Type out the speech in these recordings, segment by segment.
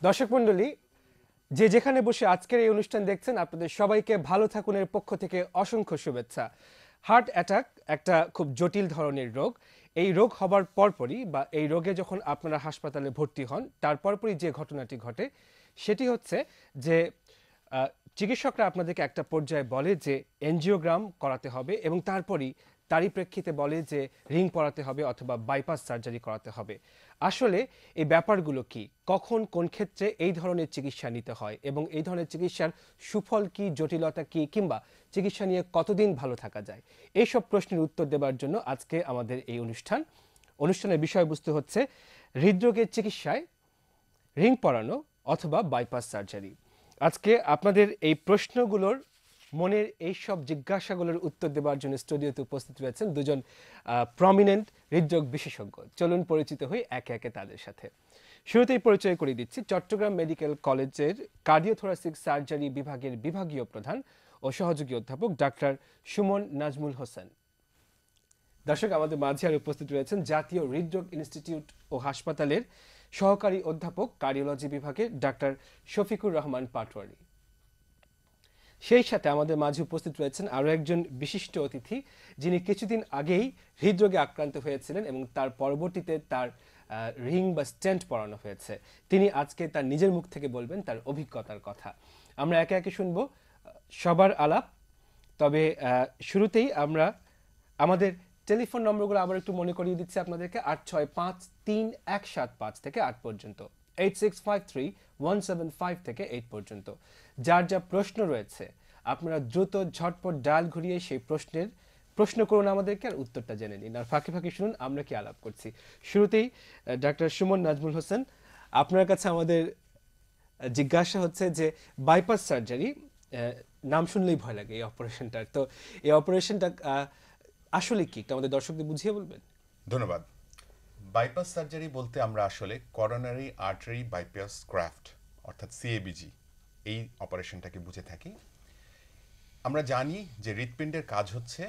দর্শক মণ্ডলী, যে যেখানে বসে আজকের এই অনুষ্ঠান দেখছেন, আপনাদের সবাইকে ভালো থাকুনের পক্ষ থেকে অসংখ্য শুভেচ্ছা। হার্ট অ্যাটাক একটা খুব জটিল ধরনের রোগ। এই রোগ হবার পরপরই বা এই রোগে যখন আপনারা হাসপাতালে ভর্তি হন, তার পরপরই যে ঘটনাটি ঘটে সেটি হচ্ছে যে চিকিৎসকরা আপনাদেরকে একটা পর্যায়ে বলে যে এনজিওগ্রাম করাতে হবে এবং তারই প্রেক্ষিতে বলে যে রিং পরাতে হবে অথবা বাইপাস সার্জারি করাতে হবে। আসলে এই ব্যাপারগুলো কি, কখন কোন ক্ষেত্রে এই ধরনের চিকিৎসা নিতে হয় এবং এই ধরনের চিকিৎসার সুফল কি, জটিলতা কি, কিংবা চিকিৎসা নিয়ে কতদিন ভালো থাকা যায়, এইসব প্রশ্নের উত্তর দেওয়ার জন্য আজকে আমাদের এই অনুষ্ঠানের বিষয়বস্তু হচ্ছে হৃদরোগের চিকিৎসায় রিং পরানো অথবা বাইপাস সার্জারি। আজকে আপনাদের এই প্রশ্নগুলোর মনের এইসব জিজ্ঞাসাগুলোর উত্তর দেওয়ার জন্য স্টুডিওতে উপস্থিত রয়েছেন দুজন প্রমিনেন্ট হৃদরোগ বিশেষজ্ঞ। চলুন পরিচিত হই একে একে তাদের সাথে। শুরুতেই পরিচয় করিয়ে দিচ্ছি চট্টগ্রাম মেডিকেল কলেজের কার্ডিওথোরাসিক সার্জারি বিভাগের বিভাগীয় প্রধান ও সহযোগী অধ্যাপক ডাক্তার সুমন নাজমুল হোসেন। দর্শক, আমাদের মাঝে আর উপস্থিত রয়েছেন জাতীয় হৃদরোগ ইনস্টিটিউট ও হাসপাতালের সহকারী অধ্যাপক কার্ডিওলজি বিভাগের ডাক্তার শফিকুর রহমান পাটোয়ারি। সেই সাথে আমাদের মাঝে উপস্থিত রয়েছেন আরও একজন বিশিষ্ট অতিথি, যিনি কিছুদিন আগেই হৃদরোগে আক্রান্ত হয়েছিলেন এবং তার পরবর্তীতে তার রিং বা স্টেন্ট পরানো হয়েছে। তিনি আজকে তার নিজের মুখ থেকে বলবেন তার অভিজ্ঞতার কথা। আমরা একে একে শুনবো সবার আলাপ। তবে শুরুতেই আমরা আমাদের টেলিফোন নম্বরগুলো আবার একটু মনে করিয়ে দিচ্ছি আপনাদেরকে। 86533175 থেকে 8 পর্যন্ত, 86531751 থেকে 8 পর্যন্ত। যার যা প্রশ্ন রয়েছে আপনারা দ্রুত ঝটপট ডায়াল ঘুরিয়ে সেই প্রশ্ন করুন আমাদেরকে, আর উত্তরটা জেনে নিন। আর ফাঁকে ফাঁকে শুনুন আমরা কি আলাপ করছি। শুরুতেই ডাক্তার সুমন নাজমুল হোসেন, আপনার কাছে আমাদের জিজ্ঞাসা হচ্ছে যে বাইপাস সার্জারি, নাম শুনলেই ভয় লাগে এই অপারেশনটার। তো এই অপারেশনটা আসলে কি, আমাদের দর্শকদের বুঝিয়ে বলবেন? ধন্যবাদ। বাইপাস সার্জারি বলতে আমরা আসলে করোনারি আর্টারি বাইপাস গ্রাফট অর্থাৎ সিএবিজি এই অপারেশনটাকে বুঝে থাকি। আমরা জানি যে হৃৎপিণ্ডের কাজ হচ্ছে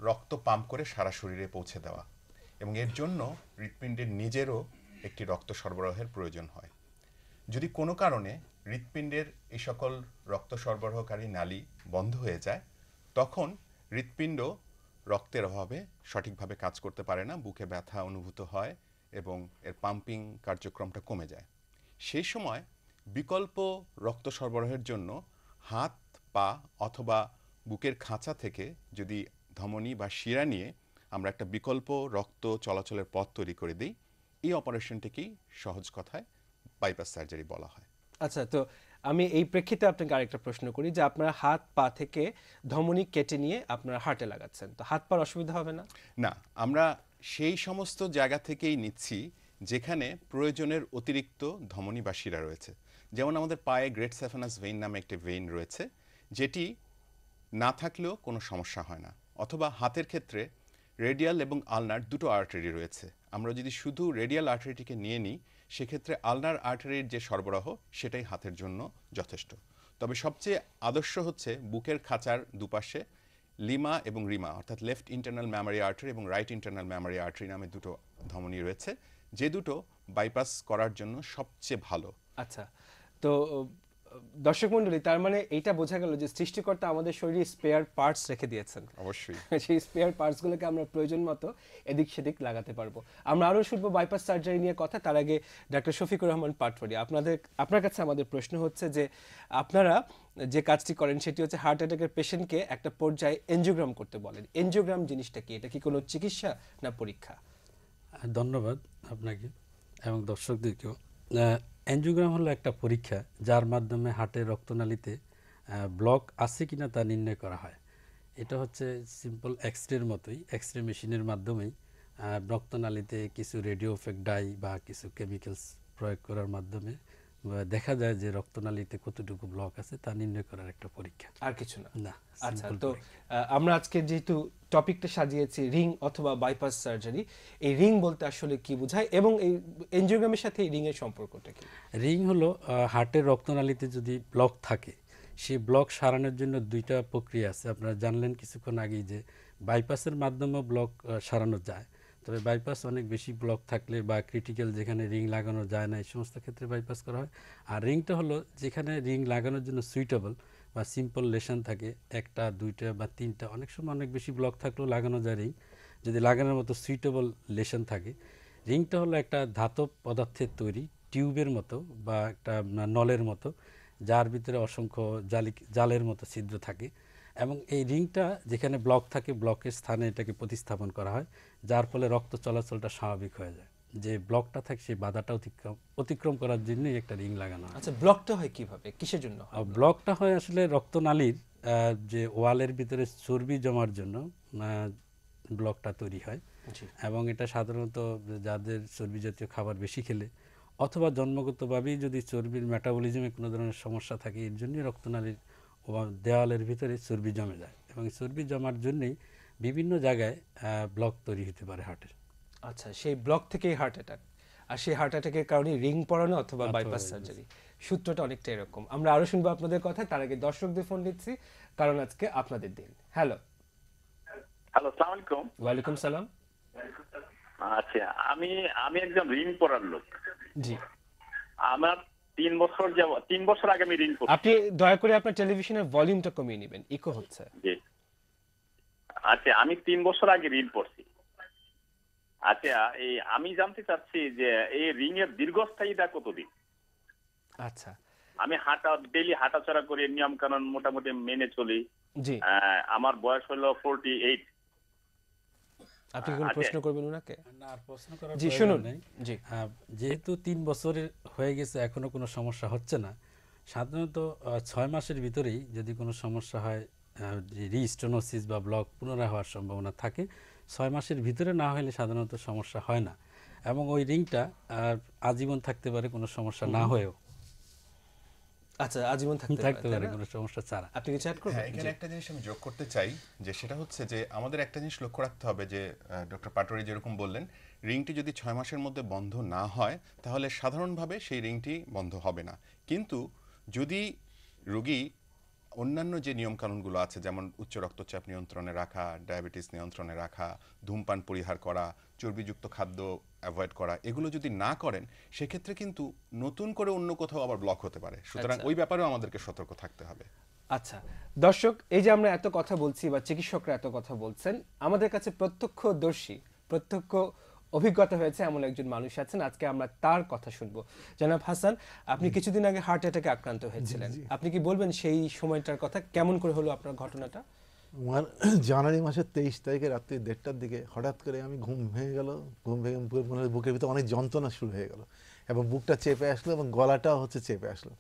রক্ত পাম্প করে সারা শরীরে পৌঁছে দেওয়া, এবং এর জন্য হৃৎপিণ্ডের নিজেরও একটি রক্ত সরবরাহের প্রয়োজন হয়। যদি কোনো কারণে হৃৎপিণ্ডের এই সকল রক্ত সরবরাহকারী নালী বন্ধ হয়ে যায়, তখন হৃৎপিণ্ড রক্তের অভাবে সঠিকভাবে কাজ করতে পারে না, বুকে ব্যথা অনুভূত হয় এবং এর পাম্পিং কার্যক্রমটা কমে যায়। সেই সময় বিকল্প রক্ত সরবরাহের জন্য হাত, পা অথবা বুকের খাঁচা থেকে যদি ধমনী বা শিরা নিয়ে আমরা একটা বিকল্প রক্ত চলাচলের পথ তৈরি করে দিই, এই অপারেশনটিকেই সহজ কথায় বাইপাস সার্জারি বলা হয়। আচ্ছা, তো আমি এই প্রেক্ষিতে আপনাকে আরেকটা প্রশ্ন করি যে আপনারা হাত পা থেকে ধমনী কেটে নিয়ে আপনারা হার্টে লাগাচ্ছেন, তো হাত পার অসুবিধা হবে না? না, আমরা সেই সমস্ত জায়গা থেকেই নিচ্ছি যেখানে প্রয়োজনের অতিরিক্ত ধমনী বা শিরা রয়েছে। যেমন আমাদের পায়ে গ্রেট স্যাফানাস ভেইন নামে একটি ভেইন রয়েছে, যেটি না থাকলেও কোনো সমস্যা হয় না। অথবা হাতের ক্ষেত্রে রেডিয়াল এবং আলনার দুটো আর্টারি রয়েছে। আমরা যদি শুধু রেডিয়াল আর্টারিটিকে নিয়ে নিই, সেক্ষেত্রে আলনার আর্টারির যে সরবরাহ সেটাই হাতের জন্য যথেষ্ট। তবে সবচেয়ে আদর্শ হচ্ছে বুকের খাঁচার দুপাশে লিমা এবং রিমা অর্থাৎ লেফট ইন্টারনাল ম্যামারি আর্টারি এবং রাইট ইন্টারনাল ম্যামারি আর্টারি নামে দুটো ধমনী রয়েছে, যে দুটো বাইপাস করার জন্য সবচেয়ে ভালো। আচ্ছা, তো দর্শক মণ্ডলী, তার মানে এইটা বোঝা গেল যে সৃষ্টিকর্তা আমাদের শরীরে স্পেয়ার পার্টস রেখে দিয়েছেন। অবশ্যই সেই স্পেয়ার পার্টসগুলোকে আমরা প্রয়োজন মতো এদিক সেদিক লাগাতে পারবো। আমরা আরও শুনবো বাইপাস সার্জারি নিয়ে কথা। তার আগে ডাক্তার শফিকুর রহমান পাটোয়ারি, আপনার কাছে আমাদের প্রশ্ন হচ্ছে যে আপনারা যে কাজটি করেন সেটি হচ্ছে হার্ট অ্যাটাকের পেশেন্টকে একটা পর্যায়ে এনজিওগ্রাম করতে বলেন। এনজিওগ্রাম জিনিসটা কি? এটা কি কোনো চিকিৎসা না পরীক্ষা? ধন্যবাদ আপনাকে এবং দর্শকদেরকেও। এনজিওগ্রাম হলো একটা পরীক্ষা যার মাধ্যমে হার্টের রক্তনালীতে ব্লক আছে কিনা তা নির্ণয় করা হয়। এটা হচ্ছে সিম্পল এক্সরের মতোই, এক্সরে মেশিনের মাধ্যমেই রক্তনালীতে কিছু রেডিও এফেক্ট ডাই বা কিছু কেমিক্যালস প্রয়োগ করার মাধ্যমে দেখা যায় যে রক্তনালীতে কতটুকু ব্লক আছে তা নির্ণয় করার একটা পরীক্ষা, আর কিছু না। না। আচ্ছা, তো আমরা আজকে যেহেতু টপিকটা সাজিয়েছি রিং অথবা বাইপাস সার্জারি, এই রিং বলতে আসলে কি বোঝায় এবং এই এনজিওগ্রামের সাথে এই রিং এর সম্পর্কটা কি? রিং হলো হার্টের রক্তনালীতে যদি ব্লক থাকে, সেই ব্লক সারানোর জন্য দুইটা প্রক্রিয়া আছে। আপনারা জানলেন কিছুক্ষণ আগেই যে বাইপাসের মাধ্যমে ব্লক সারানো যায়। তো তবে বাইপাস অনেক বেশি ব্লক থাকলে বা ক্রিটিক্যাল যেখানে রিং লাগানো যায় না এই সমস্ত ক্ষেত্রে বাইপাস করা হয়। আর রিংটা হলো যেখানে রিং লাগানোর জন্য সুইটেবল বা সিম্পল লেশন থাকে, একটা দুইটা বা তিনটা, অনেক সময় অনেক বেশি ব্লক থাকলেও লাগানো যায় রিং, যদি লাগানোর মতো সুইটেবল লেশন থাকে। রিংটা হলো একটা ধাতব পদার্থের তৈরি, টিউবের মতো বা একটা নলের মতো, যার ভিতরে অসংখ্য জালের মতো ছিদ্র থাকে, এবং এই রিংটা যেখানে ব্লক থাকে ব্লকের স্থানে এটাকে প্রতিস্থাপন করা হয়, যার ফলে রক্ত চলাচলটা স্বাভাবিক হয়ে যায়। যে ব্লকটা থাকে সেই বাধাটা অতিক্রম করার জন্যই একটা রিং লাগানো হয়। আচ্ছা, ব্লকটা হয় কিভাবে, কিসের জন্য হয়? ব্লকটা হয় আসলে রক্তনালীর যে ওয়ালের ভিতরে চর্বি জমার জন্য ব্লকটা তৈরি হয়। জি। এবং এটা সাধারণত যাদের চর্বি জাতীয় খাবার বেশি খেলে অথবা জন্মগতভাবেই যদি চর্বির মেটাবলিজমে কোনো ধরনের সমস্যা থাকে, এর জন্যই রক্তনালীর দেওয়ালের ভিতরে চর্বি জমে যায়, এবং চর্বি জমার জন্যই বিভিন্ন জায়গায় ব্লক তৈরি হতে পারে হার্টের। আচ্ছা, সেই ব্লক থেকেই হার্ট অ্যাটাক, আর সেই হার্ট অ্যাটাকের কারণে রিং পরানো অথবা অথবা বাইপাস bypass। সার্জারি, সূত্রটা অনেকটা এরকম। আমরা আরো শুনবো আপনাদের কথা, তার আগে দর্শকদের ফোন নিচ্ছি, কারণ আজকে আপনাদের দিন। হ্যালো। হ্যালো, আসসালামু আলাইকুম। ওয়ালাইকুম সালাম। আচ্ছা, আমি আমি একজন ঋণ পড়ার লোক। জি। আমার 3 বছর আগে আমি ঋণ করছি। আপনি দয়া করে আপনার টেলিভিশনের ভলিউমটা কমিয়ে নেবেন, ইকো হচ্ছে। জি। আচ্ছা, আমি 3 বছর আগে ঋণ পড়ছি। আচ্ছা, আমি জানতে চাচ্ছি যে এই ঋণ এর দীর্ঘস্থায়িতা কতদিন? আচ্ছা। আমি ডেইলি হাঁটাচলা করি, নিয়ম কানুন মোটামুটি মেনে চলি। জি। আমার বয়স হলো 48। আপনি কি কোনো আচ্ছা। প্রশ্ন করবেন ওনাকে? না, আর প্রশ্ন করার জি, প্রয়োজন শুনুন। নেই। জি। যেহেতু 3 বছরের হয়ে গেছে এখনো কোনো সমস্যা হচ্ছে না, সাধারণত 6 মাসের ভিতরেই যদি কোনো সমস্যা হয়, যে রিস্টোনোসিস বা ব্লক পুনরায় হওয়ার সম্ভাবনা থাকে। 6 মাসের ভিতরে না হলে সাধারণত সমস্যা হয় না, এবং ওই রিংটা আজীবন থাকতে পারে কোনো সমস্যা না হয়েও। আচ্ছা, আজীবন থাকতে থাকতে পারে, পারে তাই না? কোনো সমস্যা ছাড়া। আপনি কি চ্যাট হ্যাঁ, করবেন? এখানে একটা জিনিস আমি যোগ করতে চাই, যে সেটা হচ্ছে যে আমাদের একটা জিনিস লক্ষ্য রাখতে হবে যে ডক্টর পাটোয়ারি যেরকম বললেন, রিংটি যদি 6 মাসের মধ্যে বন্ধ না হয় তাহলে সাধারণভাবে সেই রিংটি বন্ধ হবে না। কিন্তু যদি রোগী অন্যান্য যে নিয়মকানুনগুলো আছে, যেমন উচ্চ রক্তচাপ নিয়ন্ত্রণে রাখা, ডায়াবেটিস নিয়ন্ত্রণে রাখা, ধূমপান পরিহার করা, চর্বিযুক্ত খাদ্য অ্যাভয়েড করা, এগুলো যদি না করেন সেক্ষেত্রে কিন্তু নতুন করে অন্য কোথাও আবার ব্লক হতে পারে। সুতরাং আচ্ছা। ওই ব্যাপারেও আমাদেরকে সতর্ক থাকতে হবে। আচ্ছা দর্শক, এই যে আমরা এত কথা বলছি বা চিকিৎসকরা এত কথা বলছেন, আমাদের কাছে প্রত্যক্ষদর্শী, প্রত্যক্ষ অভিজ্ঞতা হয়েছে এমন একজন মানুষ আছেন, আজকে আমরা তার কথা শুনবো। জনাব হাসান, আপনি কিছুদিন আগে হার্ট অ্যাটাকে আক্রান্ত হয়েছিলেন, আপনি কি বলবেন সেই সময়টার কথা, কেমন করে হলো আপনার ঘটনাটা? আমার জানুয়ারি মাসের 23 তারিখে রাত্রি 1:30টার দিকে হঠাৎ করে আমি ঘুম ভেঙে গেল, ঘুম ভেঙে মনে হয় বুকের ভিতরে অনেক যন্ত্রণা শুরু হয়ে গেল, এবং বুকটা চেপে আসলো এবং গলাটাও হচ্ছে চেপে আসলো।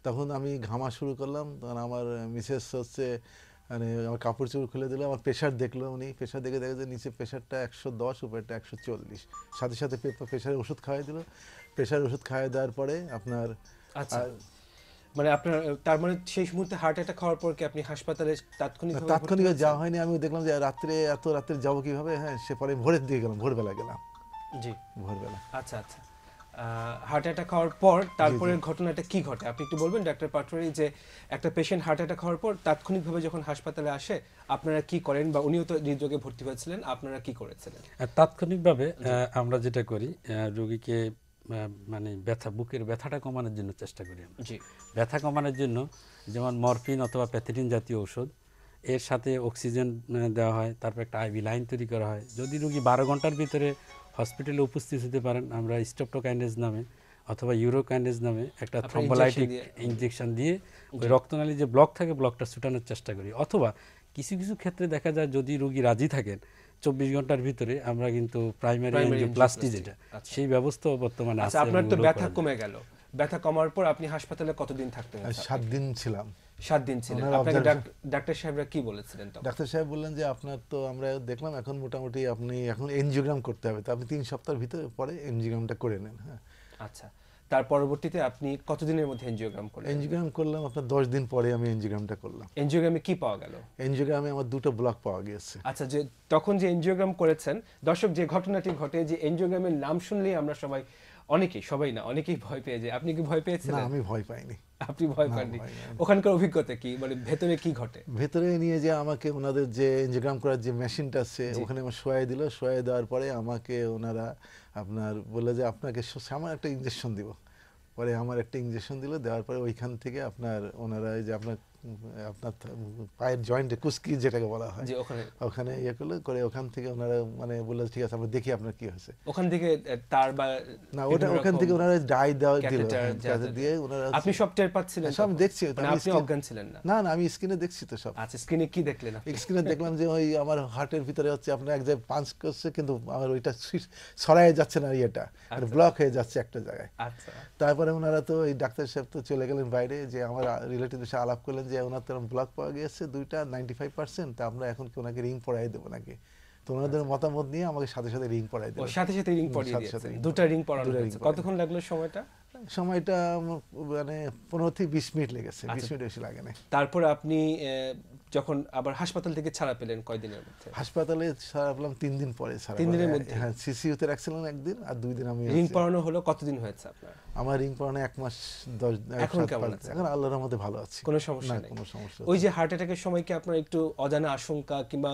তখন আমি ঘামা শুরু করলাম, তখন আমার মিসেস হচ্ছে মানে আমার কাপড় চোপড় খুলে দিল, আমার প্রেশার দেখলো, উনি প্রেশার দেখে যে নিচে প্রেশারটা 110, উপরটা 140, সাথে সাথে প্রেশারের ওষুধ খাওয়াই দিল। প্রেশারের ওষুধ খাওয়াই দেওয়ার পরে আপনার আচ্ছা, মানে আপনার তার মানে সেই মুহূর্তে হার্ট অ্যাটাক হওয়ার পর কি আপনি হাসপাতালে তাৎক্ষণিক যাওয়া হয়নি। আমি দেখলাম যে এত রাত্রে যাবো কিভাবে, হ্যাঁ সে পরে ভোরের দিকে গেলাম, ভোরবেলা গেলাম। জি, ভোরবেলা। আচ্ছা আচ্ছা। হার্ট অ্যাটাক হওয়ার পর তারপরের ঘটনাটা কি ঘটে আপনি একটু বলবেন ডাক্তার পাটোয়ারি, যে একটা পেশেন্ট হার্ট অ্যাটাক হওয়ার পর তাৎক্ষণিকভাবে যখন হাসপাতালে আসে আপনারা কি করেন, বা উনিও তো হৃদরোগে ভর্তি হয়েছিলেন, আপনারা কি করেছিলেন? তাৎক্ষণিকভাবে আমরা যেটা করি, রোগীকে মানে বুকের ব্যথাটা কমানোর জন্য চেষ্টা করি আমরা। জি। ব্যথা কমানোর জন্য যেমন মরফিন অথবা প্যাথেটিন জাতীয় ঔষধ, এর সাথে অক্সিজেন দেওয়া হয়, তারপর একটা আইভি লাইন তৈরি করা হয়। যদি রোগী 12 ঘন্টার ভিতরে হসপিটালে উপস্থিত হতে পারেন, আমরা স্ট্রেপ্টোকাইনেজ নামে অথবা ইউরোকাইনেজ নামে একটা থ্রম্বোলাইটিক ইনজেকশন দিয়ে ওই রক্তনালী যে ব্লক থাকে ব্লকটা ছুটানোর চেষ্টা করি। অথবা কিছু কিছু ক্ষেত্রে দেখা যায় যদি রোগী রাজি থাকেন 24 ঘন্টার ভিতরে আমরা কিন্তু প্রাইমারি এনজিওপ্লাস্টি যেটা, সেই ব্যবস্থা বর্তমানে আছে। আপনার তো ব্যথা কমে গেল, ব্যথা কমার পর আপনি হাসপাতালে কতদিন থাকতে হয়েছে? 7 দিন ছিলাম। 7 দিন ছিলেন। আপনাকে ডাক্তার সাহেবরা কি বলেছিলেন তখন? ডাক্তার সাহেব বললেন যে আপনার তো আমরা দেখলাম এখন মোটামুটি আপনি এখন এনজিওগ্রাম করতে হবে, তো আপনি 3 সপ্তাহের ভিতরে পরে এনজিওগ্রামটা করে নেন। হ্যাঁ, আচ্ছা, তার পরবর্তীতে আপনি কতদিনের মধ্যে এনজিওগ্রাম করলেন? এনজিওগ্রাম করলাম আপনার 10 দিন পরে আমি এনজিওগ্রামটা করলাম। এনজিওগ্রামে কি পাওয়া গেল? এনজিওগ্রামে আমার 2টো ব্লক পাওয়া গিয়েছে। আচ্ছা, যে তখন যে এনজিওগ্রাম করেছেন, দর্শক যে ঘটনাটি ঘটে, যে এনজিওগ্রামের নাম শুনলেই আমরা সবাই অনেকেই, সবাই না, অনেকেই ভয় পেয়ে যায়। আপনি কি ভয় না, পেয়েছিলেন? আমি ভয় পাইনি। আপনি ভয় না, পাননি? ভয় পাইনি। ওখানকার অভিজ্ঞতা কি, মানে ভেতরে কি ঘটে? ভেতরে নিয়ে যে আমাকে ওনাদের যে এনজিওগ্রাম করার যে মেশিনটা আছে জি। ওখানে আমার শোয়াই দিল, শোয়াই দেওয়ার পরে আমাকে ওনারা আপনার বললো যে আপনাকে সামান্য একটা ইঞ্জেকশন দিব। পরে আমার একটা ইঞ্জেকশন দিল, দেওয়ার পরে ওইখান থেকে আপনার ওনারা এই যে আপনার আপনার পায়ের জয়েন্টে কুস্কি যেটাকে বলা হয়, যে ওখানে ওখানে ইয়ে করলো, করে ওখান থেকে ওনারা মানে বললো ঠিক আছে আমরা দেখি আপনার কি হয়েছে। ওখান থেকে তার বা না, ওটা বিভিন্ন ওখান রকম থেকে ওনারা ডাই দেওয়া দিল, catheter হ্যাঁ, যা catheter দিয়ে ওনারা আপনি সব টের পাচ্ছিলেন সব তখন? দেখছি, মানে আমি আপনি screen- অজ্ঞান ছিলেন না? না না, আমি স্ক্রিনে দেখছি তো সব। আচ্ছা, স্ক্রিনে কি দেখলেন আপনি? স্ক্রিনে দেখলাম যে ওই আমার হার্টের ভিতরে হচ্ছে আপনার এক জায়গায় পাঞ্চ করছে, কিন্তু আমার ওইটা ছড়ায় যাচ্ছে না, ইয়েটা আচ্ছা। ব্লক হয়ে যাচ্ছে একটা জায়গায়। আচ্ছা, তারপরে ওনারা তো এই ডাক্তার সাহেব তো চলে গেলেন বাইরে, যে আমার রিলেটিভের সাথে আলাপ করলেন যে ওনার তো ব্লক পাওয়া গিয়েছে 2টা 95%, তা আমরা এখন কি ওনাকে রিং পরাই দেবো নাকি। তো ওনাদের মতামত নিয়ে আমাকে সাথে সাথে রিং পরাই ও দিল। সাথে সাথে রিং পরিয়ে সাথে সাথে দিয়েছেন, ring দুটা রিং পরানো দুটা ring হয়েছে। পরানো। কতক্ষণ লাগলো সময়টা? সময়টা মানে 15 থেকে 20 মিনিট লেগেছে, 20 আচ্ছা। মিনিট বেশি লাগে না। তারপর আপনি যখন আবার হাসপাতাল থেকে ছাড়া পেলেন কয়দিনের মধ্যে? হাসপাতালে ছাড়া পেলাম 3 দিন পরে ছাড়া 3 দিনের পেলাম। মধ্যে? হ্যাঁ, সিসিইউতে রাখছিলেন একদিন, আর 2 দিন আমি রিং হচ্ছে- পরানো হলো কতদিন হয়েছে আপনার? আমার রিং পরানো 1 মাস 10 এখন 7 কেমন পাঁচ- আছেন? এখন আল্লাহর রহমতে ভালো আছি, কোনো সমস্যা না নেই? কোনো সমস্যা ওই নেই। যে হার্ট অ্যাটাকের সময় কি আপনার একটু অজানা আশঙ্কা কিংবা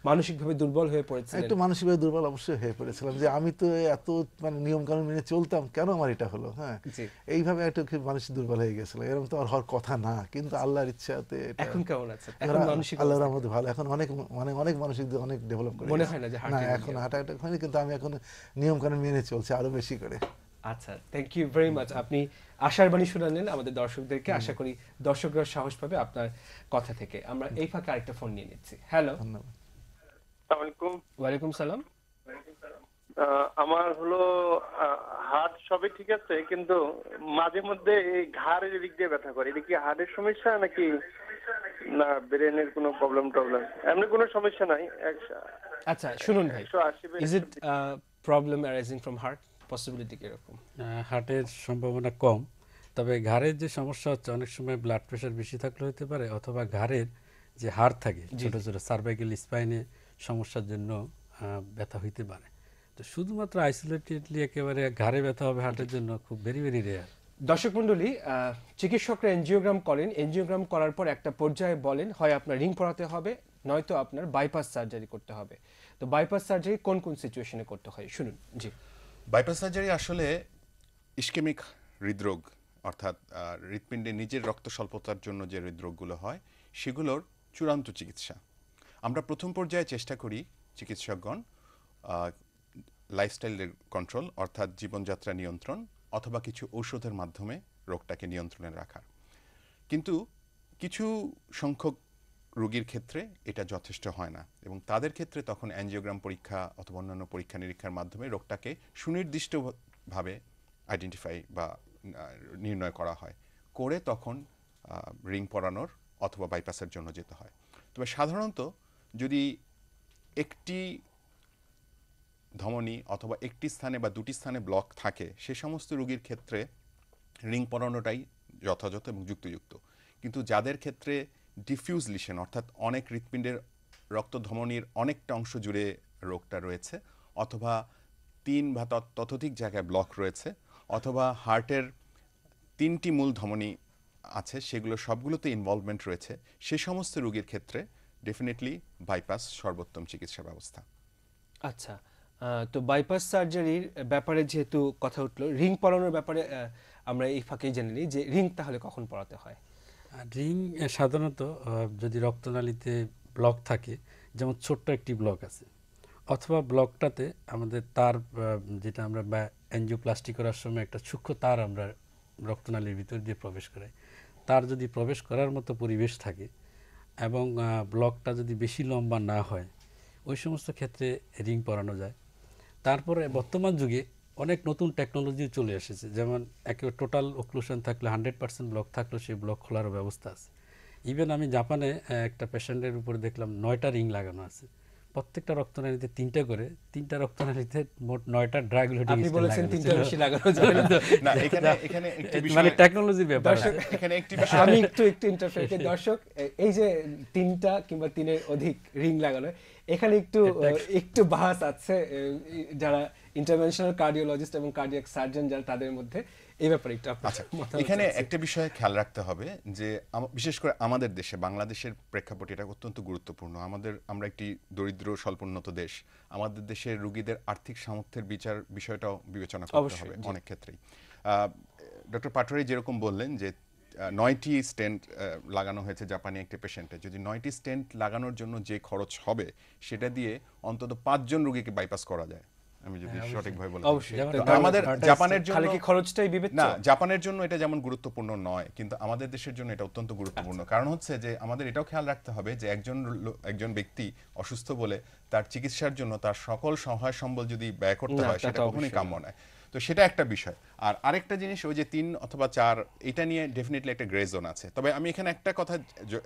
মানসিকভাবে দুর্বল হয়ে পড়েছিলেন? একটু মানসিকভাবে দুর্বল অবশ্যই হয়ে পড়েছিলাম, যে আমি তো এত মানে নিয়ম কানুন মেনে চলতাম, কেন আমার এটা হলো। হ্যাঁ, জি। এইভাবে একটু খুব মানসিক দুর্বল হয়ে গেছিল, এরকম তো আর হওয়ার কথা না, কিন্তু আল্লাহর ইচ্ছাতে এটা- এখন কেমন আছেন? এখন এবার মানসিক আল্লাহর অবস্থা রহমতে ভালো, এখন অনেক মানে অনেক মানসিক দিক অনেক ডেভেলপ করে মনে গেছে। হয় না যে না, হার্টের এখন হার্ট অ্যাটাক হয়নি, কিন্তু আমি এখন নিয়ম কানুন মেনে চলছি আরো বেশি করে। আচ্ছা, থ্যাংক ইউ ভেরি মাচ। আপনি আশার বাণী শোনালেন আমাদের দর্শকদেরকে। আশা করি দর্শকরা সাহস পাবে আপনার কথা থেকে। আমরা এই ফাঁকে আরেকটা ফোন নিয়ে নিচ্ছি। হ্যালো। ধন্যবাদ। আসসালামাইকুম। ওয়ালাইকুম সালাম। আমার হলো হার্ট সবই ঠিক আছে, কিন্তু মাঝে মধ্যে এই ঘাড়ের দিক দিয়ে ব্যথা করে। এটা কি হার্টের সমস্যা নাকি না ব্রেনের কোনো প্রবলেম এমনি কোনো সমস্যা নাই? আচ্ছা শুনুন ভাই, 180 is it problem arising from heart? Possibility কিরকম? হার্টের সম্ভাবনা কম, তবে ঘাড়ের যে সমস্যা হচ্ছে অনেক সময় ব্লাড প্রেশার বেশি থাকলে হতে পারে, অথবা ঘাড়ের যে হাড় থাকে ছোট ছোট সার্ভাইকাল স্পাইনে সমস্যার জন্য ব্যথা হইতে পারে। তো শুধুমাত্র আইসোলেটেডলি একেবারে ঘাড়ে ব্যথা হবে হার্টের জন্য খুব ভেরি ভেরি রেয়ার। দর্শক মণ্ডলী, চিকিৎসকরা এনজিওগ্রাম করেন, এনজিওগ্রাম করার পর একটা পর্যায়ে বলেন হয় আপনার রিং পরাতে হবে, নয়তো আপনার বাইপাস সার্জারি করতে হবে। তো বাইপাস সার্জারি কোন কোন সিচুয়েশনে করতে হয় শুনুন। জি। বাইপাস সার্জারি আসলে ইস্কেমিক হৃদরোগ, অর্থাৎ হৃৎপিণ্ডে নিজের রক্ত স্বল্পতার জন্য যে হৃদরোগগুলো হয় সেগুলোর চূড়ান্ত চিকিৎসা। আমরা প্রথম পর্যায়ে চেষ্টা করি চিকিৎসকগণ লাইফস্টাইলের কন্ট্রোল, অর্থাৎ জীবনযাত্রা নিয়ন্ত্রণ অথবা কিছু ঔষধের মাধ্যমে রোগটাকে নিয়ন্ত্রণে রাখার। কিন্তু কিছু সংখ্যক রোগীর ক্ষেত্রে এটা যথেষ্ট হয় না, এবং তাদের ক্ষেত্রে তখন অ্যাঞ্জিওগ্রাম পরীক্ষা অথবা অন্যান্য পরীক্ষা নিরীক্ষার মাধ্যমে রোগটাকে সুনির্দিষ্টভাবে আইডেন্টিফাই বা নির্ণয় করা হয়, করে তখন রিং পরানোর অথবা বাইপাসের জন্য যেতে হয়। তবে সাধারণত যদি একটি ধমনী অথবা একটি স্থানে বা দুটি স্থানে ব্লক থাকে, সে সমস্ত রোগীর ক্ষেত্রে রিং পরানোটাই যথাযথ এবং যুক্তিযুক্ত। কিন্তু যাদের ক্ষেত্রে ডিফিউজ লিশন, অর্থাৎ অনেক হৃৎপিণ্ডের রক্তধমনীর অনেকটা অংশ জুড়ে রোগটা রয়েছে, অথবা 3 বা ততোধিক জায়গায় ব্লক রয়েছে, অথবা হার্টের 3টি মূল ধমনী আছে, সেগুলো সবগুলোতে ইনভলভমেন্ট রয়েছে, সে সমস্ত রোগীর ক্ষেত্রে ডেফিনেটলি বাইপাস সর্বোত্তম চিকিৎসা ব্যবস্থা। আচ্ছা, তো বাইপাস সার্জারির ব্যাপারে যেহেতু কথা উঠলো, রিং পরানোর ব্যাপারে আমরা এই ফাঁকেই জেনে নিই যে রিং তাহলে কখন পরাতে হয়? রিং সাধারণত যদি রক্তনালীতে ব্লক থাকে, যেমন ছোট্ট একটি ব্লক আছে, অথবা ব্লকটাতে আমাদের তার যেটা আমরা অ্যাঞ্জিওপ্লাস্টি করার সময় একটা সূক্ষ্ম তার আমরা রক্তনালীর ভিতর দিয়ে প্রবেশ করাই, তার যদি প্রবেশ করার মতো পরিবেশ থাকে এবং ব্লকটা যদি বেশি লম্বা না হয়, ওই সমস্ত ক্ষেত্রে রিং পরানো যায়। তারপরে বর্তমান যুগে অনেক নতুন টেকনোলজি চলে এসেছে, যেমন একেবারে টোটাল অক্লুশন থাকলে 100% ব্লক থাকলেও সেই ব্লক খোলারও ব্যবস্থা আছে। ইভেন আমি জাপানে একটা পেশেন্টের উপরে দেখলাম 9টা রিং লাগানো আছে, প্রত্যেকটা রক্তনালীতে 3টা করে, 3টা রক্তনালীতে মোট 9টা ড্রাইগুলেটিং আপনি স্টেন বলেছেন লাগানো 3টা ছিল। বেশি লাগানো যাবে না। না, এখানে একটি মানে বিষয়, টেকনোলজির ব্যাপার আছে। এখানে একটি বিষয় আমি একটু ইন্টারফেয়ার করি। দর্শক, এই যে 3টা কিংবা 3-এর অধিক রিং লাগানো, এখানে একটু বাহাস আছে যারা ইন্টারভেনশনাল কার্ডিওলজিস্ট এবং কার্ডিয়াক সার্জন যারা তাদের মধ্যে এই ব্যাপারে একটু আপনার আচ্ছা, মতামত এখানে চাচ্ছি। একটা বিষয়ে খেয়াল রাখতে হবে যে বিশেষ করে আমাদের দেশে বাংলাদেশের প্রেক্ষাপটে এটা অত্যন্ত গুরুত্বপূর্ণ। আমরা একটি দরিদ্র স্বল্পোন্নত দেশ। আমাদের দেশের রোগীদের আর্থিক সামর্থ্যের বিষয়টাও বিবেচনা করতে অবশ্যই, হবে জি। অনেক ক্ষেত্রেই। ডক্টর পাটোয়ারি যেরকম বললেন যে 9টি স্টেন্ট লাগানো হয়েছে জাপানি একটি পেশেন্টে, যদি 9টি স্টেন্ট লাগানোর জন্য যে খরচ হবে সেটা দিয়ে অন্তত 5 জন রোগীকে বাইপাস করা যায়, আমি যদি সঠিকভাবে বলতে অবশ্যই। যেমন তো কারণ আমাদের হার্ট জাপানের জন্য খালি কি খরচটাই বিবেচ্য? না, জাপানের জন্য এটা যেমন গুরুত্বপূর্ণ নয়, কিন্তু আমাদের দেশের জন্য এটা অত্যন্ত গুরুত্বপূর্ণ। কারণ হচ্ছে যে আমাদের এটাও খেয়াল রাখতে হবে যে একজন ব্যক্তি অসুস্থ বলে তার চিকিৎসার জন্য তার সকল সহায় সম্বল যদি ব্যয় করতে না, হয় তা সেটা তো কখনোই অবশ্যই কাম্য নয়। তো সেটা একটা বিষয়। আর আরেকটা জিনিস ওই যে 3 অথবা 4 এটা নিয়ে ডেফিনেটলি একটা গ্রে জোন আছে। তবে আমি এখানে একটা কথা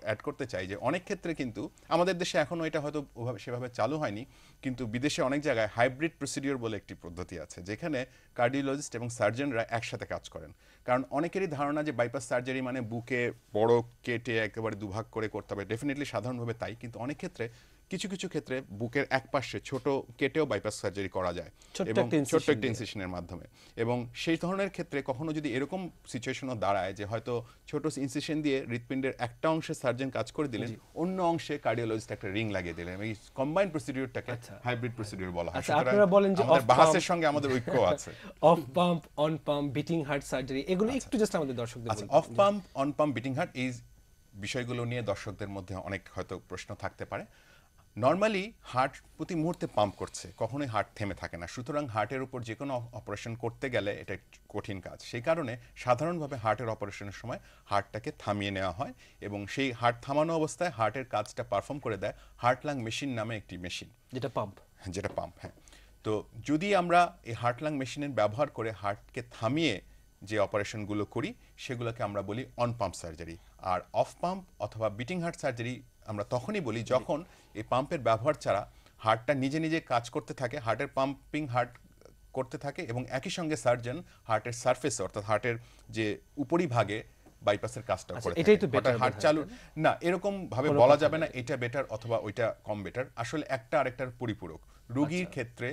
অ্যাড করতে চাই যে অনেক ক্ষেত্রে কিন্তু আমাদের দেশে এখনো এটা হয়তো সেভাবে চালু হয়নি, কিন্তু বিদেশে অনেক জায়গায় হাইব্রিড প্রসিডিওর বলে একটি পদ্ধতি আছে যেখানে কার্ডিওলজিস্ট এবং সার্জনরা একসাথে কাজ করেন। কারণ অনেকেরই ধারণা যে বাইপাস সার্জারি মানে বুকে বড় কেটে একেবারে দুভাগ করে করতে হবে, ডেফিনেটলি সাধারণভাবে তাই, কিন্তু অনেক ক্ষেত্রে কিছু ক্ষেত্রে বুকের এক পাশে ছোট কেটেও বাইপাস সার্জারি করা যায় ছোট্ট এবং একটা ছোট্ট incision একটা ইনসিশনের মাধ্যমে। এবং সেই ধরনের ক্ষেত্রে কখনো যদি এরকম সিচুয়েশনও দাঁড়ায় যে হয়তো ছোট ইনসিশন দিয়ে হৃৎপিণ্ডের একটা অংশে সার্জন কাজ করে দিলেন, অন্য অংশে কার্ডিওলজিস্ট একটা রিং লাগিয়ে দিলেন, এই কম্বাইন্ড প্রসিডিউরটাকে হাইব্রিড প্রসিডিউর বলা হয়। আচ্ছা, সুতরাং আপনারা বলেন যে আমাদের off বাহাসের pump- সঙ্গে আমাদের ঐক্য আছে। Of pump, on pump, beating heart surgery, এগুলো একটু জাস্ট আমাদের দর্শকদের আচ্ছা, বলুন। Of pump, on pump, beating heart, এই বিষয়গুলো নিয়ে দর্শকদের মধ্যে অনেক হয়তো প্রশ্ন থাকতে পারে। নর্মালি হার্ট প্রতি মুহূর্তে পাম্প করছে, কখনোই হার্ট থেমে থাকে না। সুতরাং হার্টের উপর যে কোনো অপারেশন করতে গেলে এটা একটু কঠিন কাজ। সেই কারণে সাধারণভাবে হার্টের অপারেশনের সময় হার্টটাকে থামিয়ে নেওয়া হয় এবং সেই হার্ট থামানো অবস্থায় হার্টের কাজটা পারফর্ম করে দেয় হার্ট লাং মেশিন নামে একটি মেশিন, যেটা পাম্প। যেটা পাম্প। হ্যাঁ, তো যদি আমরা এই হার্ট লাং মেশিনের ব্যবহার করে হার্টকে থামিয়ে যে অপারেশনগুলো করি সেগুলোকে আমরা বলি অন পাম্প সার্জারি। আর অফ পাম্প অথবা বিটিং হার্ট সার্জারি আমরা তখনই বলি যখন এই পাম্পের ব্যবহার ছাড়া হার্টটা নিজে নিজে কাজ করতে থাকে, হার্টের পাম্পিং হার্ট করতে থাকে এবং একই সঙ্গে সার্জন হার্টের সারফেসে অর্থাৎ হার্টের যে উপরিভাগে বাইপাসের কাজটা করে এটাই তো থাকে। better হঠাৎ হার্ট বোধহয়, চালু তাই না, এরকম ভাবে বলা যাবে না এটা বেটার অথবা ওইটা কম বেটার। আসলে একটা আরেকটার পরিপূরক। রোগীর ক্ষেত্রে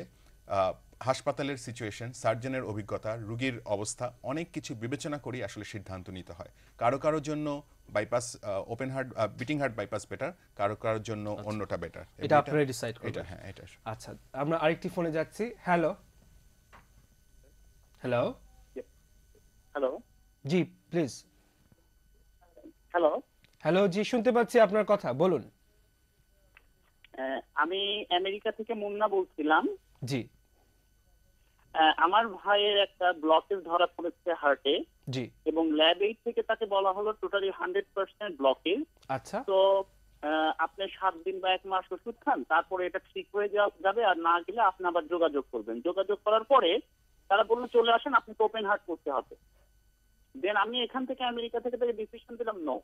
হাসপাতালের সিচুয়েশন, সার্জনের অভিজ্ঞতা, রোগীর অবস্থা অনেক কিছু বিবেচনা করি আসলে সিদ্ধান্ত নিতে হয়। কারোর জন্য bypass open heart beating heart bypass better, কারোর জন্য অন্যটা বেটার। এটা আপনারা ডিসাইড করবেন। এটা হ্যাঁ, এটা আচ্ছা, আমরা আরেকটি ফোনে যাচ্ছি। হ্যালো হ্যালো, হ্যালো জি প্লিজ। হ্যালো হ্যালো, জি শুনতে পাচ্ছি আপনার কথা, বলুন। আমি আমেরিকা থেকে মুন্না বলছিলাম। জি আমার ভাইয়ের একটা ব্লকেজ ধরা পড়েছে হার্টে জি। এবং ল্যাব 8 থেকে তাকে বলা হলো টোটালি 100% ব্লকেজ। আচ্ছা, তো আপনি 7 দিন বা 1 মাস ওষুধ খান, তারপরে এটা ঠিক হয়ে যাবে, আর না গেলে আপনি আবার যোগাযোগ করবেন। যোগাযোগ করার পরে তারা বললো চলে আসেন, আপনাকে ওপেন হার্ট করতে হবে। দেন আমি এখান থেকে আমেরিকা থেকে তাকে ডিসিশন দিলাম, no,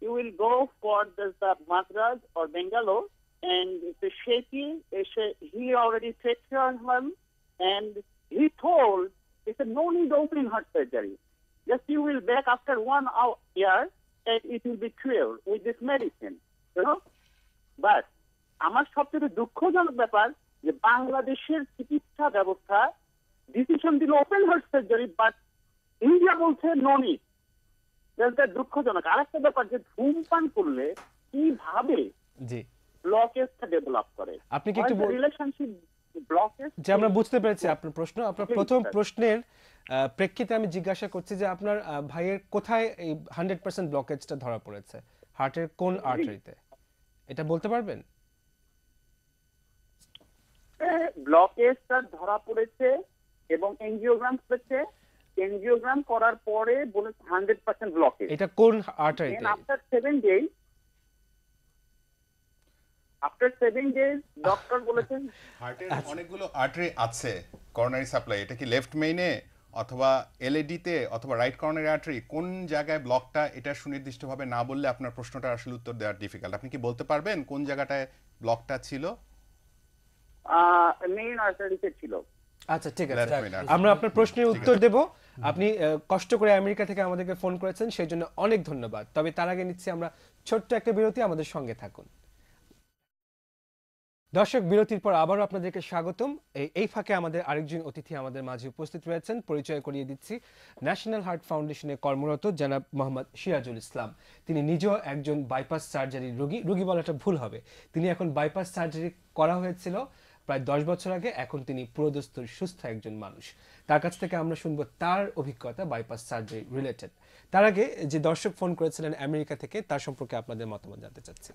you will go for the Madras or Bangalore and the Sheikh, he already took care of him, and he told, he said, no need open heart surgery. Just you will back after 1 year, and it will be cured with this medicine, you know. But আমার সবচেয়ে দুঃখজনক ব্যাপার যে বাংলাদেশের চিকিৎসা ব্যবস্থা decision দিল open heart surgery, but India বলছে নো নিড। দুঃখজনক। আরেকটা ব্যাপার যে ধূমপান করলে কিভাবে জি, ব্লকেজটা ডেভেলপ করে, আপনি কি একটু রিলেশনশিপ ব্লকেজ। যে আমরা বুঝতে পেরেছি আপনার প্রশ্ন। আপনার জি, প্রথম স্যার। প্রশ্নের প্রেক্ষিতে আমি জিজ্ঞাসা করছি যে আপনার ভাইয়ের কোথায় এই 100% ব্লকেজটা ধরা পড়েছে, হার্টের কোন আর্টারিতে, এটা বলতে পারবেন? ব্লকেজটা ধরা পড়েছে এবং এনজিওগ্রাম করেছে। এনজিওগ্রাম করার পরে বলেছে 100% ব্লকেজ। এটা কোন আর্টারিতে? আফটার 7 ডেজ ডক্টর বলেছেন হার্টের অনেকগুলো আর্টারি আছে করোনারি সাপ্লাই। এটা কি লেফট মেইনে অথবা এলএডি তে অথবা রাইট করোনারি আর্টারি, কোন জায়গায় ব্লকটা এটা সুনির্দিষ্টভাবে না বললে আপনার প্রশ্নটা আসলে উত্তর দেওয়া ডিফিকাল্ট। আপনি কি বলতে পারবেন কোন জায়গাটায় ব্লকটা ছিল? মেইন আর্টারিতে ছিল। আচ্ছা, ঠিক আছে, Left main artery। আমরা আপনার প্রশ্নের উত্তর দেব। আপনি কষ্ট করে আমেরিকা থেকে আমাদেরকে ফোন করেছেন, সেই জন্য অনেক ধন্যবাদ। তবে তার আগে নিচ্ছি আমরা ছোট্ট একটা বিরতি, আমাদের সঙ্গে থাকুন। দর্শক, বিরতির পর আবারও আপনাদেরকে স্বাগতম। এই ফাঁকে আমাদের আরেকজন অতিথি আমাদের মাঝে উপস্থিত রয়েছেন। পরিচয় করিয়ে দিচ্ছি, ন্যাশনাল হার্ট ফাউন্ডেশনে কর্মরত জনাব মোহাম্মদ সিরাজুল ইসলাম। তিনি নিজেও একজন বাইপাস সার্জারির রোগী বলাটা ভুল হবে। তিনি এখন বাইপাস সার্জারি করা হয়েছিল প্রায় 10 বছর আগে। এখন তিনি পুরোদস্তুর সুস্থ একজন মানুষ। তার কাছ থেকে আমরা শুনবো তার অভিজ্ঞতা বাইপাস সার্জারি রিলেটেড। তার আগে যে দর্শক ফোন করেছিলেন আমেরিকা থেকে, তার সম্পর্কে আপনাদের মতামত জানতে চাচ্ছি।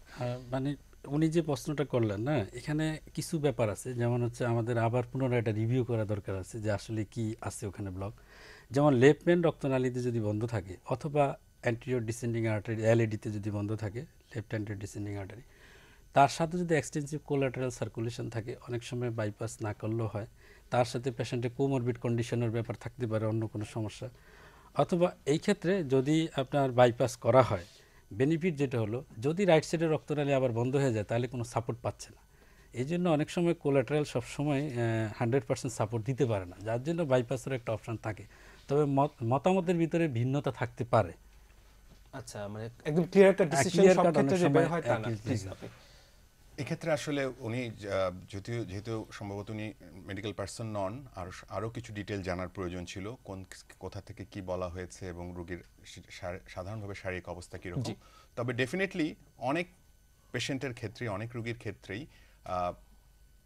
মানে উনি যে প্রশ্নটা করলেন না, এখানে কিছু ব্যাপার আছে, যেমন হচ্ছে আমাদের আবার পুনরায় একটা রিভিউ করা দরকার আছে যে আসলে কি আছে ওখানে ব্লক। যেমন লেফট মেন রক্তনালীতে যদি বন্ধ থাকে, অথবা অ্যান্টিরিয়র ডিসেন্ডিং আর্টারি এলএডিতে যদি বন্ধ থাকে, লেফট অ্যান্টিরিয়র ডিসেন্ডিং আর্টারি, তার সাথে যদি এক্সটেন্সিভ কোলাটারাল সার্কুলেশন থাকে, অনেক সময় বাইপাস না করলেও হয়। তার সাথে পেশেন্টের কোমরবিড কন্ডিশনের ব্যাপার থাকতে পারে, অন্য কোনো সমস্যা। অথবা এই ক্ষেত্রে যদি আপনার বাইপাস করা হয়, বেনিফিট যেটা হলো, যদি রাইট সাইডের রক্তনালী আবার বন্ধ হয়ে যায় তাহলে কোনো সাপোর্ট পাচ্ছে না। এই জন্য অনেক সময় কোলাটারাল সবসময় 100% সাপোর্ট দিতে পারে না, যার জন্য বাইপাসের একটা অপশান থাকে। তবে মতামতের ভিতরে ভিন্নতা থাকতে পারে। আচ্ছা, মানে একদম ক্লিয়ার কাট ডিসিশন সব ক্ষেত্রে যে বের হয় তা না। এক্ষেত্রে আসলে উনি যেহেতু সম্ভবত উনি মেডিকেল পার্সন নন, আরও কিছু ডিটেল জানার প্রয়োজন ছিল, কোথা থেকে কি বলা হয়েছে এবং রোগীর সাধারণভাবে শারীরিক অবস্থা কীরকম। তবে ডেফিনেটলি অনেক পেশেন্টের ক্ষেত্রে, অনেক রোগীর ক্ষেত্রেই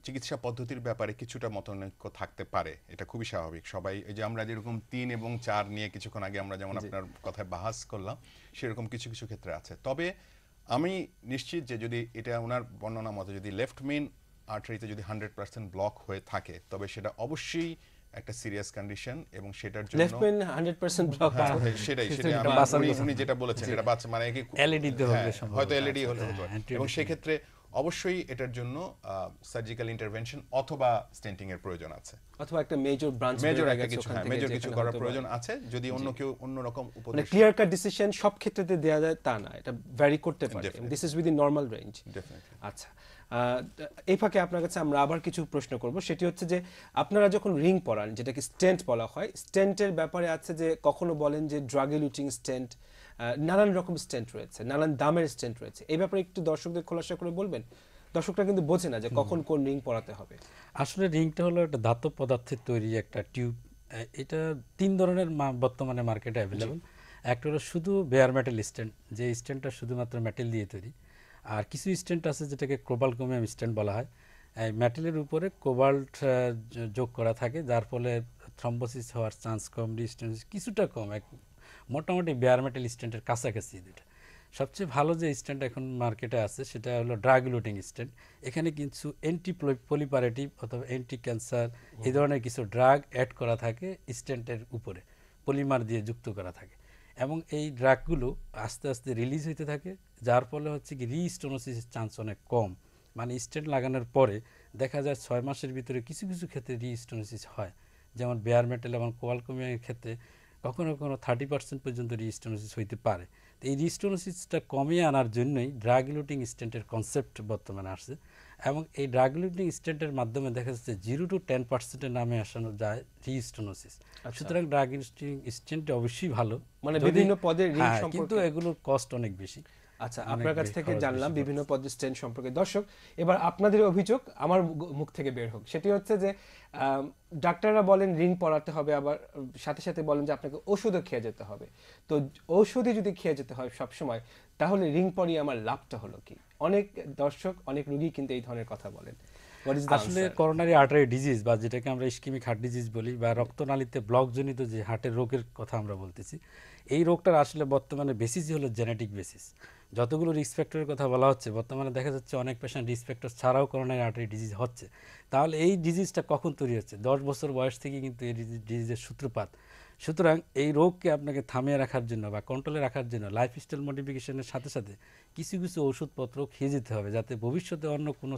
চিকিৎসা পদ্ধতির ব্যাপারে কিছুটা মতানৈক্য থাকতে পারে। এটা খুবই স্বাভাবিক। সবাই এই যে আমরা যেরকম 3 এবং 4 নিয়ে কিছুক্ষণ আগে আমরা যেমন আপনার কথায় বাহাস করলাম, সেরকম কিছু কিছু ক্ষেত্রে আছে। তবে আমি নিশ্চিত যে যদি এটা ওনার বর্ণনা মতে যদি লেফট মেইন আর্টারিতে যদি 100% ব্লক হয়ে থাকে, তবে সেটা অবশ্যই একটা সিরিয়াস কন্ডিশন, এবং সেটার জন্য লেফট মেইন 100% ব্লক সেটাই উনি যেটা বলেছেন, এটা বাচ্চা মানে এলইডি তে হবে, হয়তো এলইডি হলে হতো, এবং সেই ক্ষেত্রে অবশ্যই এটার জন্য সার্জিক্যাল ইন্টারভেনশন অথবা স্টেন্টিং এর প্রয়োজন আছে, অথবা একটা মেজর ব্রাঞ্চ মেজর কিছু করার প্রয়োজন আছে, যদি অন্য কেউ অন্য রকম উপদেশ। মানে ক্লিয়ার কাট ডিসিশন সব ক্ষেত্রেতে দেয়া যায় তা না, এটা ভ্যারি করতে পারে। This is within normal range. আচ্ছা, এই ফাঁকে আপনার কাছে আমরা আবার কিছু প্রশ্ন করব। সেটি হচ্ছে যে আপনারা যখন রিং পরান, যেটাকে স্টেন্ট বলা হয়, স্টেন্টের ব্যাপারে আছে যে কখনো বলেন যে ড্রাগ ইলুটিং স্টেন্ট, নানান রকম স্টেন্ট রয়েছে, নানান দামের স্টেন্ট রয়েছে। এই ব্যাপারে একটু দর্শকদের খোলাসা করে বলবেন। দর্শকরা কিন্তু বোঝে না যে কখন কোন রিং পরাতে হবে। আসলে রিংটা হলো একটা ধাতব পদার্থের তৈরি একটা টিউব। এটা 3 ধরনের বর্তমানে মার্কেটে অ্যাভেলেবল। একটা হলো শুধু বেয়ার মেটাল স্টেন্ট, যে স্টেন্টটা শুধুমাত্র মেটাল দিয়ে তৈরি। আর কিছু স্টেন্ট আছে যেটাকে কোবাল্টক্রোমিয়াম স্টেন্ট বলা হয়। এই মেটালের উপরে কোবাল্ট যোগ করা থাকে, যার ফলে থ্রম্বোসিস হওয়ার চান্স কম, রিস্টেন্স কিছুটা কম। মোটামুটি বেয়ার মেটাল স্টেন্টের কাছাকাছি দুটো। সবচেয়ে ভালো যে স্টেন্ট এখন মার্কেটে আছে সেটা হলো ড্রাগ ইলুটিং স্টেন্ট। এখানে কিছু অ্যান্টি পলিপারেটিভ অথবা অ্যান্টি ক্যান্সার এই ধরনের কিছু ড্রাগ অ্যাড করা থাকে স্টেন্টের উপরে, পলিমার দিয়ে যুক্ত করা থাকে, এবং এই ড্রাগগুলো আস্তে আস্তে রিলিজ হতে থাকে, যার ফলে হচ্ছে কি রিস্টোনোসিসের চান্স অনেক কম। মানে স্টেন্ট লাগানোর পরে দেখা যায় 6 মাসের ভিতরে কিছু কিছু ক্ষেত্রে রিস্টোনোসিস হয়, যেমন বেয়ার মেটাল এবং কোবাল্টক্রোমিয়ামের ক্ষেত্রে কখনো কখনো 30% পর্যন্ত রিস্টোনোসিস হইতে পারে। তো এই রিস্টোনোসিসটা কমিয়ে আনার জন্যই ড্রাগ ইলুটিং স্টেন্টের কনসেপ্ট বর্তমানে আসছে, এবং এই ড্রাগ ইলুটিং স্টেন্টের মাধ্যমে দেখা যাচ্ছে 0 to 10% নামে আসানো যায় রিস্টোনোসিস। সুতরাং ড্রাগ ইলুটিং স্টেন্ট অবশ্যই ভালো, মানে বিভিন্ন পদের রিং সম্পর্কে, কিন্তু এগুলোর কস্ট অনেক বেশি। আচ্ছা, আপনার কাছ থেকে জানলাম বিভিন্ন পদের স্টেন্ট সম্পর্কে। দর্শক, এবার আপনাদের অভিযোগ আমার মুখ থেকে বের হোক। সেটি হচ্ছে যে ডাক্তাররা বলেন রিং পরাতে হবে, আবার সাথে সাথে বলেন যে আপনাকে ওষুধও খেয়ে যেতে হবে। তো ঔষধই যদি খেয়ে যেতে হয় সব সময়, তাহলে রিং পরিয়ে আমার লাভটা হলো কি? অনেক দর্শক, অনেক রোগী কিন্তু এই ধরনের কথা বলেন। আসলে করোনারি আর্টারি ডিজিজ বা যেটাকে আমরা ইসকেমিক হার্ট ডিজিজ বলি, বা রক্তনালীতে ব্লকজনিত যে হার্টের রোগের কথা আমরা বলতেছি, এই রোগটার আসলে বর্তমানে বেসিসই হলো জেনেটিক বেসিস। যতগুলো রিস্ক ফ্যাক্টরের কথা বলা হচ্ছে, বর্তমানে দেখা যাচ্ছে অনেক পেশেন্ট রিস্ক ফ্যাক্টর ছাড়াও করোনারি আর্টারি ডিজিজ হচ্ছে। তাহলে এই ডিজিজটা কখন তৈরি হচ্ছে? 10 বছর বয়স থেকে কিন্তু এই ডিজিজের সূত্রপাত। সুতরাং এই রোগকে আপনাকে থামিয়ে রাখার জন্য বা কন্ট্রোলে রাখার জন্য লাইফস্টাইল মডিফিকেশনের সাথে সাথে কিছু কিছু ওষুধপত্র খেয়ে যেতে হবে, যাতে ভবিষ্যতে অন্য কোনো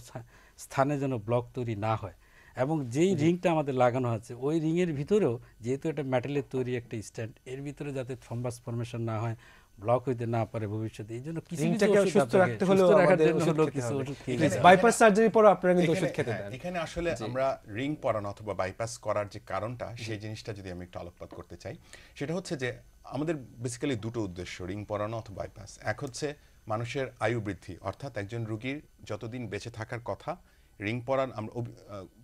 স্থানে যেন ব্লক তৈরি না হয়। এবং যেই রিংটা আমাদের লাগানো আছে, ওই রিংয়ের ভিতরেও যেহেতু এটা মেটালের তৈরি একটা স্ট্যান্ড, এর ভিতরে যাতে থ্রম্বাস ফর্মেশন না হয়, ব্লক হইতে না পারে ভবিষ্যতে, এই জন্য কিছু সুস্থ রাখতে হলো কিছু ওষুধ খেতে হবে। বাইপাস সার্জারি পরে আপনারা কিন্তু ওষুধ খেতে দেন। এখানে আসলে আমরা রিং পরানো অথবা বাইপাস করার যে কারণটা, সেই জিনিসটা যদি আমি একটু আলোকপাত করতে চাই, সেটা হচ্ছে যে আমাদের বেসিক্যালি দুটো উদ্দেশ্য, রিং পরানো অথবা বাইপাস। এক হচ্ছে মানুষের আয়ু বৃদ্ধি, অর্থাৎ একজন রোগীর যতদিন বেঁচে থাকার কথা রিং পরানো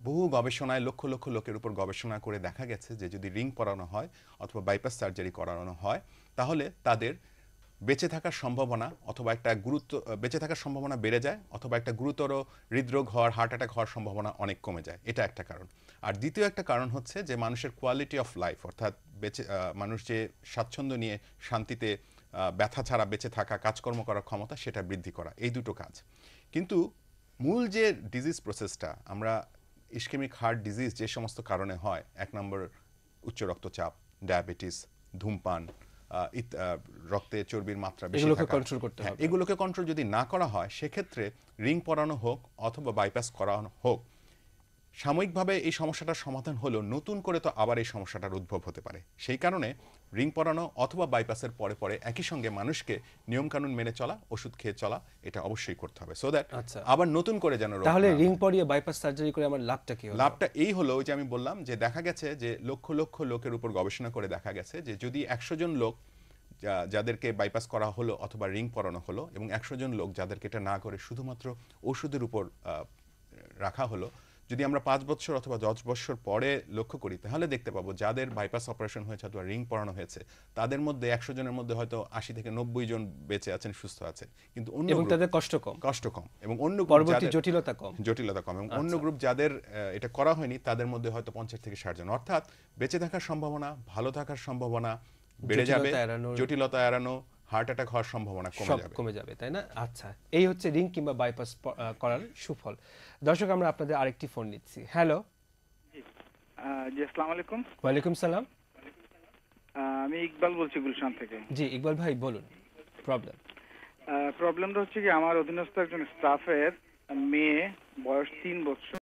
বহু গবেষণায় লক্ষ লক্ষ লোকের উপর গবেষণা করে দেখা গেছে যে যদি রিং পরানো হয় অথবা বাইপাস সার্জারি করানো হয় তাহলে তাদের বেঁচে থাকার সম্ভাবনা অথবা বেঁচে থাকার সম্ভাবনা বেড়ে যায় অথবা একটা গুরুতর হৃদরোগ হওয়ার, হার্ট অ্যাটাক হওয়ার সম্ভাবনা অনেক কমে যায়। এটা একটা কারণ। আর দ্বিতীয় একটা কারণ হচ্ছে যে মানুষের কোয়ালিটি অফ লাইফ, অর্থাৎ মানুষ যে স্বাচ্ছন্দ্য নিয়ে শান্তিতে ব্যথা ছাড়া বেঁচে থাকা, কাজকর্ম করার ক্ষমতা, সেটা বৃদ্ধি করা, এই দুটো কাজ। কিন্তু মূল যে ডিজিজ প্রসেসটা, আমরা ইসকেমিক হার্ট ডিজিজ যে সমস্ত কারণে হয়, 1 নম্বর উচ্চ রক্তচাপ, ডায়াবেটিস, ধূমপান, রক্তে চর্বির মাত্রা বেশি এগুলোকে থাকা, কন্ট্রোল করতে হবে। এগুলোকে কন্ট্রোল যদি না করা হয়, সেক্ষেত্রে রিং পরানো হোক অথবা বাইপাস করানো হোক, সাময়িকভাবে এই সমস্যাটার সমাধান হলেও নতুন করে তো আবার এই সমস্যাটার উদ্ভব হতে পারে। সেই কারণে রিং পরানো অথবা বাইপাসের পরে পরে একই সঙ্গে মানুষকে নিয়মকানুন মেনে চলা, ওষুধ খেয়ে চলা, এটা অবশ্যই করতে হবে, সো দ্যাট আচ্ছা। আবার নতুন করে যেন রোগ তাহলে না হয়। রিং পরিয়ে বাইপাস সার্জারি করে আমার লাভটা কি হলো? লাভটা এই হলো, ওই যে আমি বললাম যে দেখা গেছে যে লক্ষ লক্ষ লোকের উপর গবেষণা করে দেখা গেছে যে যদি 100 জন লোক যাদেরকে বাইপাস করা হলো অথবা রিং পরানো হলো এবং 100 জন লোক যাদেরকে এটা না করে শুধুমাত্র ওষুধের উপর রাখা হলো, যদি আমরা 5 বছর অথবা 10 বছর পরে লক্ষ্য করি, তাহলে দেখতে পাবো যাদের বাইপাস অপারেশন হয়েছে অথবা রিং পরানো হয়েছে, তাদের মধ্যে 100 জনের মধ্যে হয়তো 80 থেকে 90 জন বেঁচে আছেন, সুস্থ আছেন। কিন্তু অন্য এবং group- তাদের কষ্ট কম এবং অন্য group পরবর্তী যাদের- জটিলতা কম। জটিলতা কম, এবং অন্য গ্রুপ যাদের এটা করা হয়নি তাদের মধ্যে হয়তো 50 থেকে 60 জন। অর্থাৎ বেঁচে থাকার সম্ভাবনা, ভালো থাকার সম্ভাবনা বেড়ে যাবে, জটিলতা এড়ানোর- জটিলতা এড়ানো, হার্ট অ্যাটাক হওয়ার সম্ভাবনা কমে সব যাবে। কমে যাবে, তাই না? আচ্ছা, এই হচ্ছে রিং কিংবা বাইপাস করার সুফল। দর্শক, আমরা আপনাদের আরেকটি ফোন নিচ্ছি। হ্যালো। জি, আসসালামু আলাইকুম। ওয়ালাইকুম সালাম। আমি ইকবাল বলছি গুলশান থেকে। জি ইকবাল ভাই, বলুন প্রবলেমটা হচ্ছে কি, আমার অধীনস্থ একজন স্টাফের মেয়ে, বয়স 3 বছর,